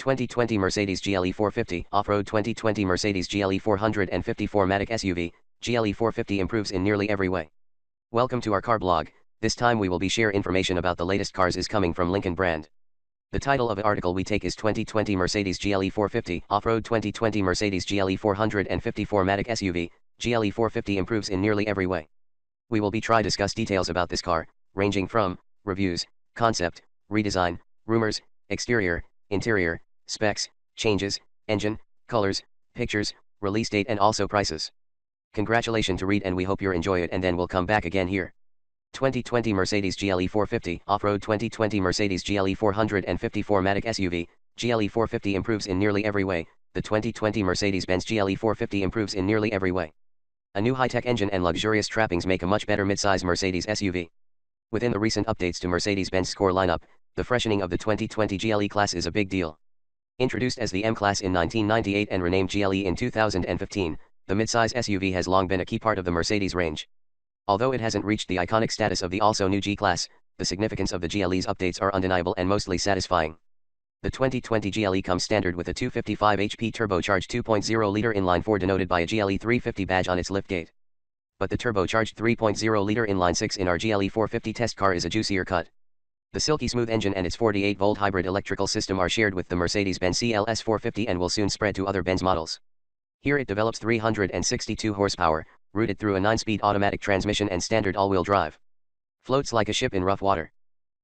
2020 Mercedes GLE 450 Off-road 2020 Mercedes GLE 450 4matic SUV, GLE 450 improves in nearly every way. Welcome to our car blog. This time we will be share information about the latest cars is coming from Lincoln brand. The title of the article we take is 2020 Mercedes GLE 450 Off-road 2020 Mercedes GLE 450 4matic SUV, GLE 450 improves in nearly every way. We will be try discuss details about this car, ranging from reviews, concept, redesign, rumors, exterior, interior, specs, changes, engine, colors, pictures, release date and also prices. Congratulations to read and we hope you enjoy it and then we'll come back again here. 2020 Mercedes GLE 450 Off-road 2020 Mercedes GLE 450 4matic SUV, GLE 450 improves in nearly every way. The 2020 Mercedes-Benz GLE 450 improves in nearly every way. A new high-tech engine and luxurious trappings make a much better mid-size Mercedes SUV. Within the recent updates to Mercedes-Benz core lineup, the freshening of the 2020 GLE class is a big deal. Introduced as the M-Class in 1998 and renamed GLE in 2015, the midsize SUV has long been a key part of the Mercedes range. Although it hasn't reached the iconic status of the also new G-Class, the significance of the GLE's updates are undeniable and mostly satisfying. The 2020 GLE comes standard with a 255 HP turbocharged 2.0-liter inline-4 denoted by a GLE 350 badge on its liftgate. But the turbocharged 3.0-liter inline-6 in our GLE 450 test car is a juicier cut. The silky smooth engine and its 48-volt hybrid electrical system are shared with the Mercedes-Benz CLS 450 and will soon spread to other Benz models. Here it develops 362 horsepower, routed through a 9-speed automatic transmission and standard all-wheel drive. Floats like a ship in rough water.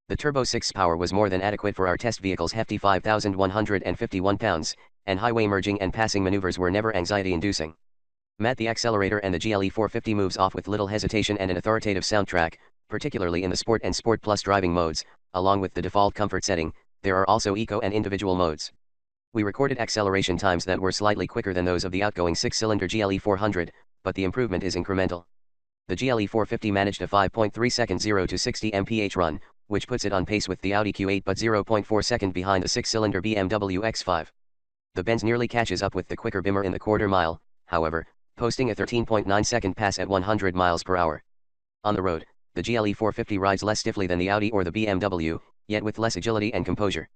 The Turbo 6 power was more than adequate for our test vehicle's hefty 5,151 pounds, and highway merging and passing maneuvers were never anxiety-inducing. The accelerator and the GLE 450 moves off with little hesitation and an authoritative soundtrack, particularly in the Sport and Sport Plus driving modes. Along with the default comfort setting, there are also eco and individual modes. We recorded acceleration times that were slightly quicker than those of the outgoing 6-cylinder GLE 400, but the improvement is incremental. The GLE 450 managed a 5.3 second 0 to 60 mph run, which puts it on pace with the Audi Q8 but 0.4 second behind the 6-cylinder BMW X5. The Benz nearly catches up with the quicker Bimmer in the quarter mile, however, posting a 13.9 second pass at 100 miles per hour. On the road, the GLE 450 rides less stiffly than the Audi or the BMW, yet with less agility and composure.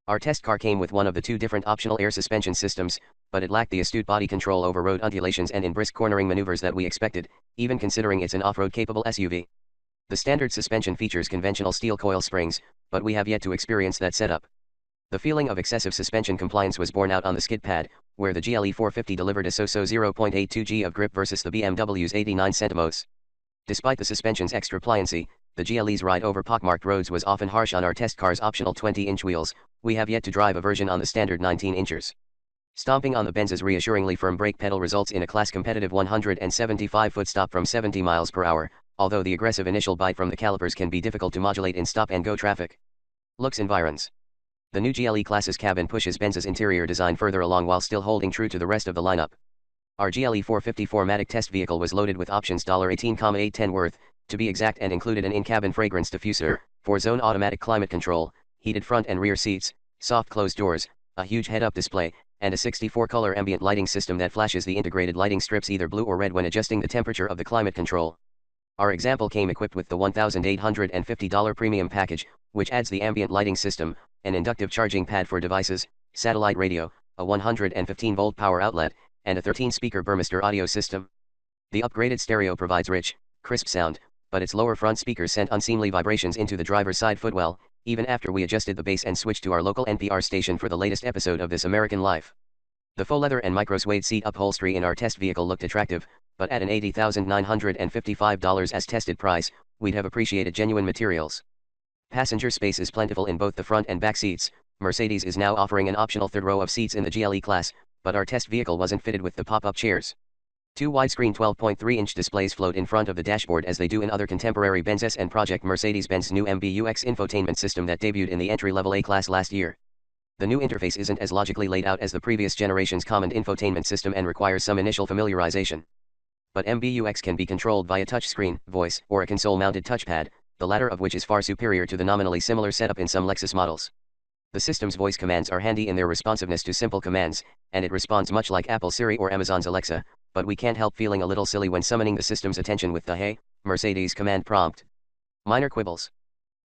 Our test car came with one of the two different optional air suspension systems, but it lacked the astute body control over road undulations and in brisk cornering maneuvers that we expected, even considering it's an off-road capable SUV. The standard suspension features conventional steel coil springs, but we have yet to experience that setup. The feeling of excessive suspension compliance was borne out on the skid pad, where the GLE 450 delivered a so-so 0.82 g of grip versus the BMW's 89 centimos. Despite the suspension's extra pliancy, the GLE's ride over pockmarked roads was often harsh on our test car's optional 20-inch wheels. We have yet to drive a version on the standard 19 inches. Stomping on the Benz's reassuringly firm brake pedal results in a class-competitive 175-foot stop from 70 miles per hour, although the aggressive initial bite from the calipers can be difficult to modulate in stop-and-go traffic. Looks environs. The new GLE class's cabin pushes Benz's interior design further along while still holding true to the rest of the lineup. Our GLE 450 4matic test vehicle was loaded with options $18,810 worth, to be exact, and included an in-cabin fragrance diffuser, 4-zone automatic climate control, heated front and rear seats, soft closed doors, a huge head-up display, and a 64-color ambient lighting system that flashes the integrated lighting strips either blue or red when adjusting the temperature of the climate control. Our example came equipped with the $1,850 premium package, which adds the ambient lighting system, an inductive charging pad for devices, satellite radio, a 115-volt power outlet, and a 13-speaker Burmester audio system. The upgraded stereo provides rich, crisp sound, but its lower front speakers sent unseemly vibrations into the driver's side footwell, even after we adjusted the bass and switched to our local NPR station for the latest episode of This American Life. The faux leather and micro-suede seat upholstery in our test vehicle looked attractive, but at an $80,955 as tested price, we'd have appreciated genuine materials. Passenger space is plentiful in both the front and back seats. Mercedes is now offering an optional third row of seats in the GLE class, but our test vehicle wasn't fitted with the pop-up chairs. Two widescreen 12.3-inch displays float in front of the dashboard as they do in other contemporary Benz S and Project Mercedes-Benz new MBUX infotainment system that debuted in the entry-level A-Class last year. The new interface isn't as logically laid out as the previous generation's common infotainment system and requires some initial familiarization. But MBUX can be controlled via touchscreen, voice, or a console-mounted touchpad, the latter of which is far superior to the nominally similar setup in some Lexus models. The system's voice commands are handy in their responsiveness to simple commands, and it responds much like Apple Siri or Amazon's Alexa, but we can't help feeling a little silly when summoning the system's attention with the "Hey, Mercedes" command prompt. Minor quibbles.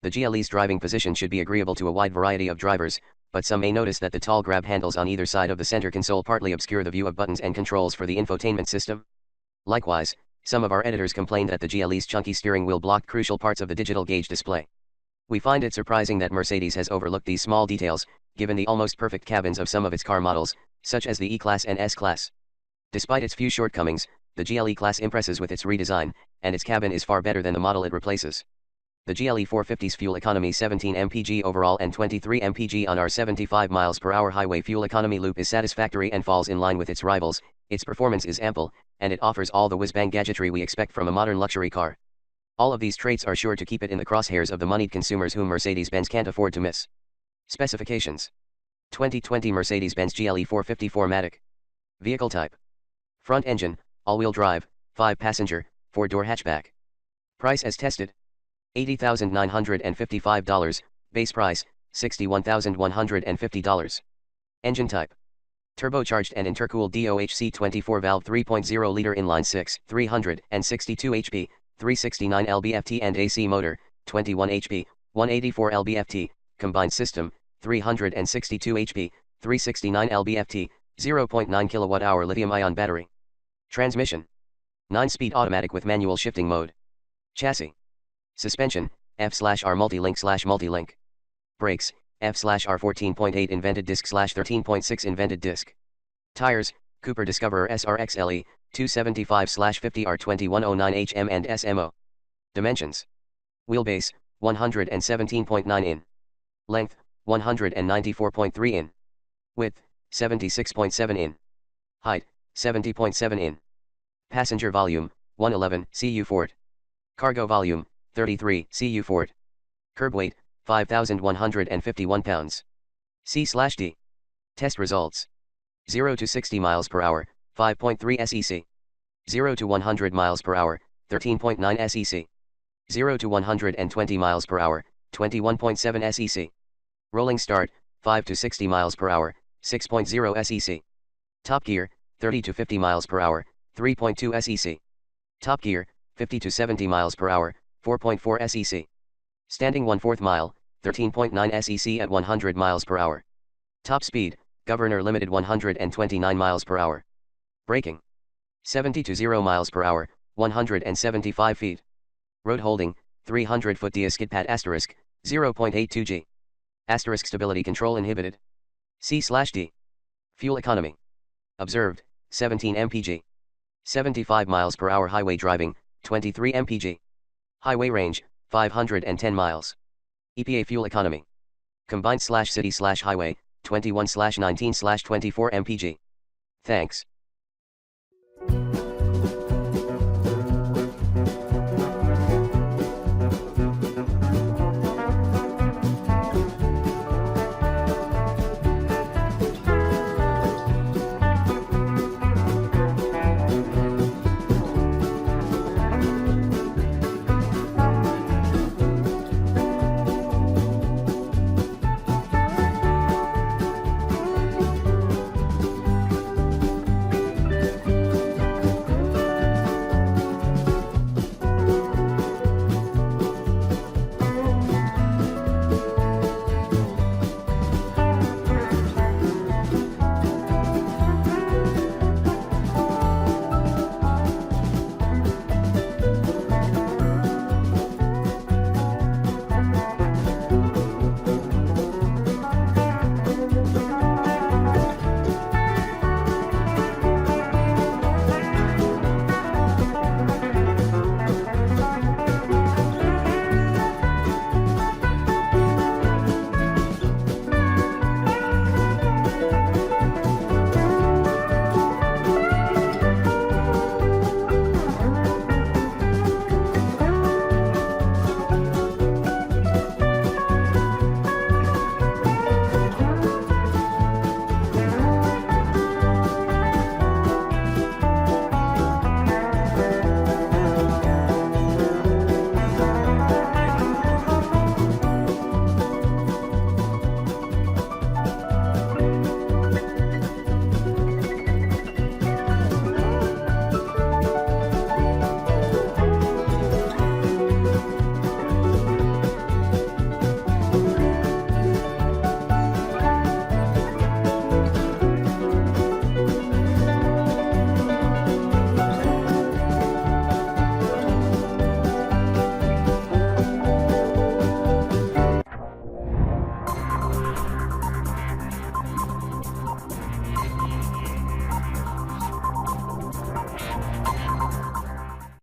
The GLE's driving position should be agreeable to a wide variety of drivers, but some may notice that the tall grab handles on either side of the center console partly obscure the view of buttons and controls for the infotainment system. Likewise, some of our editors complained that the GLE's chunky steering wheel blocked crucial parts of the digital gauge display. We find it surprising that Mercedes has overlooked these small details, given the almost perfect cabins of some of its car models, such as the E-Class and S-Class. Despite its few shortcomings, the GLE class impresses with its redesign, and its cabin is far better than the model it replaces. The GLE 450's fuel economy 17 mpg overall and 23 mpg on our 75 miles per hour highway fuel economy loop is satisfactory and falls in line with its rivals. Its performance is ample, and it offers all the whiz-bang gadgetry we expect from a modern luxury car. All of these traits are sure to keep it in the crosshairs of the moneyed consumers whom Mercedes-Benz can't afford to miss. Specifications: 2020 Mercedes-Benz GLE 450 4matic. Vehicle type: front engine, all-wheel drive, 5-passenger, 4-door hatchback. Price as tested: $80,955, base price, $61,150. Engine type: turbocharged and intercooled DOHC 24-valve 3.0-liter inline-6, 362 HP, 369 lb-ft and AC motor, 21 HP, 184 lb-ft, combined system, 362 HP, 369 lb-ft, 0.9 kWh lithium-ion battery. Transmission: 9-speed automatic with manual shifting mode. Chassis: suspension, F/R multi-link. Brakes, F/R 14.8 invented disc/13.6 invented disc. Tires, Cooper Discoverer SRX LE, 275/50 R2109 HM and SMO. Dimensions: wheelbase, 117.9 in. Length, 194.3 in. Width, 76.7 in. Height, 70.7 in. Passenger volume, 111 cu Fort. Cargo volume, 33 cu Fort. Curb weight, 5,151 pounds. C/D. Test results: 0 to 60 miles per hour, 5.3 SEC. 0 to 100 miles per hour, 13.9 SEC. 0 to 120 miles per hour, 21.7 SEC. Rolling start, 5 to 60 miles per hour, 6.0 SEC. Top gear, 30 to 50 miles per hour, 3.2 SEC. Top gear, 50 to 70 miles per hour, 4.4 SEC. Standing 1/4 mile, 13.9 SEC at 100 miles per hour. Top speed, Governor limited 129 miles per hour. Braking: 70 to 0 miles per hour, 175 feet. Road holding, 300 foot dia skid pad asterisk, 0.82 G. Asterisk stability control inhibited. C/D. Fuel economy: observed, 17 mpg. 75 miles per hour highway driving, 23 mpg. Highway range, 510 miles. EPA fuel economy: combined/city/highway, 21/19/24 mpg. Thanks.